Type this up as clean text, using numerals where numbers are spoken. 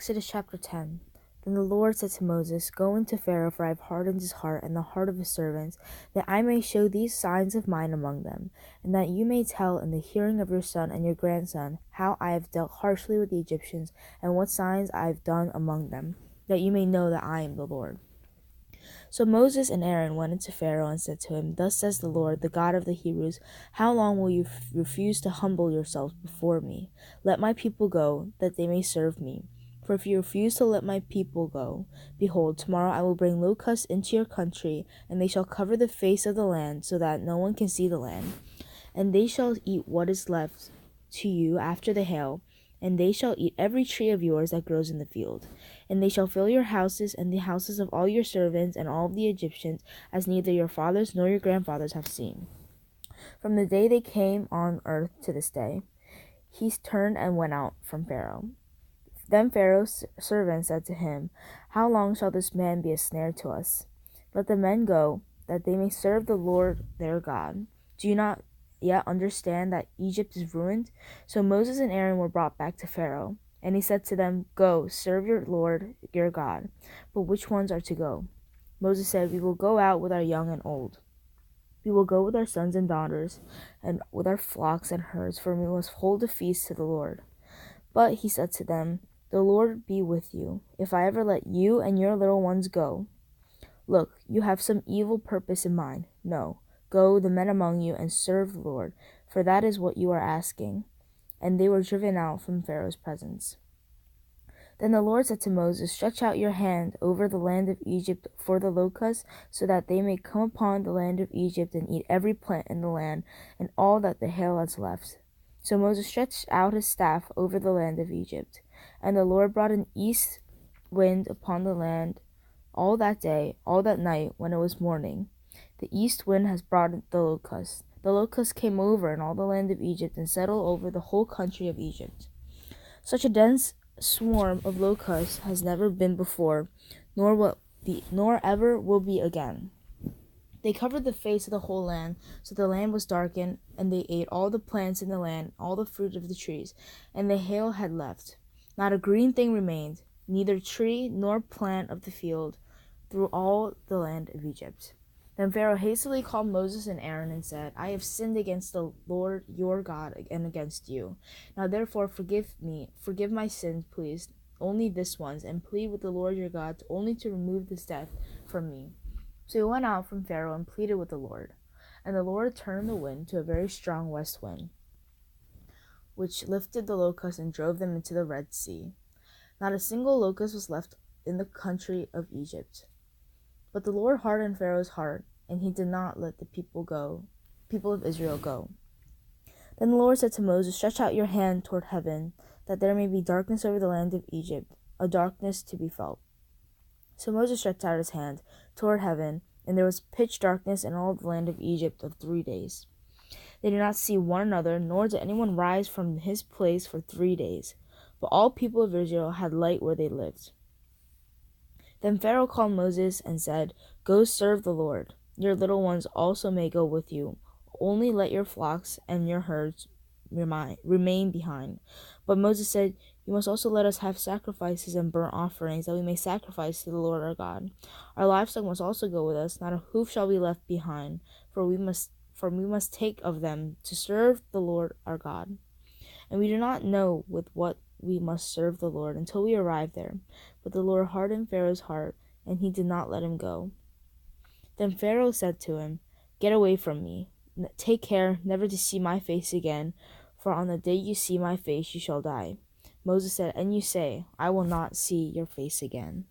Exodus chapter 10. Then the Lord said to Moses, Go into Pharaoh, for I have hardened his heart and the heart of his servants, that I may show these signs of mine among them, and that you may tell in the hearing of your son and your grandson how I have dealt harshly with the Egyptians, and what signs I have done among them, that you may know that I am the Lord. So Moses and Aaron went into Pharaoh and said to him, Thus says the Lord, the God of the Hebrews, How long will you refuse to humble yourselves before me? Let my people go, that they may serve me. For if you refuse to let my people go, behold, tomorrow I will bring locusts into your country, and they shall cover the face of the land, so that no one can see the land. And they shall eat what is left to you after the hail, and they shall eat every tree of yours that grows in the field. And they shall fill your houses and the houses of all your servants and all of the Egyptians, as neither your fathers nor your grandfathers have seen, from the day they came on earth to this day. He turned and went out from Pharaoh. Then Pharaoh's servants said to him, How long shall this man be a snare to us? Let the men go, that they may serve the Lord their God. Do you not yet understand that Egypt is ruined? So Moses and Aaron were brought back to Pharaoh, and he said to them, Go, serve your Lord your God. But which ones are to go? Moses said, We will go out with our young and old. We will go with our sons and daughters, and with our flocks and herds, for we must hold a feast to the Lord. But he said to them, The Lord be with you, if I ever let you and your little ones go. Look, you have some evil purpose in mind. No, go, the men among you, and serve the Lord, for that is what you are asking. And they were driven out from Pharaoh's presence. Then the Lord said to Moses, Stretch out your hand over the land of Egypt for the locusts, so that they may come upon the land of Egypt and eat every plant in the land, and all that the hail has left. So Moses stretched out his staff over the land of Egypt. And the Lord brought an east wind upon the land all that day, all that night, when it was morning. The east wind has brought the locusts. The locusts came over in all the land of Egypt and settled over the whole country of Egypt. Such a dense swarm of locusts has never been before, nor ever will be again. They covered the face of the whole land, so the land was darkened, and they ate all the plants in the land, all the fruit of the trees, and the hail had left. Not a green thing remained, neither tree nor plant of the field, through all the land of Egypt. Then Pharaoh hastily called Moses and Aaron and said, I have sinned against the Lord your God and against you. Now therefore forgive my sins, please, only this once, and plead with the Lord your God only to remove this death from me. So he went out from Pharaoh and pleaded with the Lord. And the Lord turned the wind to a very strong west wind, which lifted the locusts and drove them into the Red Sea. Not a single locust was left in the country of Egypt. But the Lord hardened Pharaoh's heart, and he did not let the people of Israel go. Then the Lord said to Moses, Stretch out your hand toward heaven, that there may be darkness over the land of Egypt, a darkness to be felt. So Moses stretched out his hand toward heaven, and there was pitch darkness in all the land of Egypt of 3 days. They did not see one another, nor did anyone rise from his place for 3 days. But all people of Israel had light where they lived. Then Pharaoh called Moses and said, Go serve the Lord. Your little ones also may go with you. Only let your flocks and your herds remain behind. But Moses said, You must also let us have sacrifices and burnt offerings, that we may sacrifice to the Lord our God. Our livestock must also go with us, not a hoof shall be left behind, for we must take of them to serve the Lord our God. And we do not know with what we must serve the Lord until we arrive there. But the Lord hardened Pharaoh's heart, and he did not let him go. Then Pharaoh said to him, Get away from me. Take care never to see my face again, for on the day you see my face you shall die. Moses said, And you say, I will not see your face again.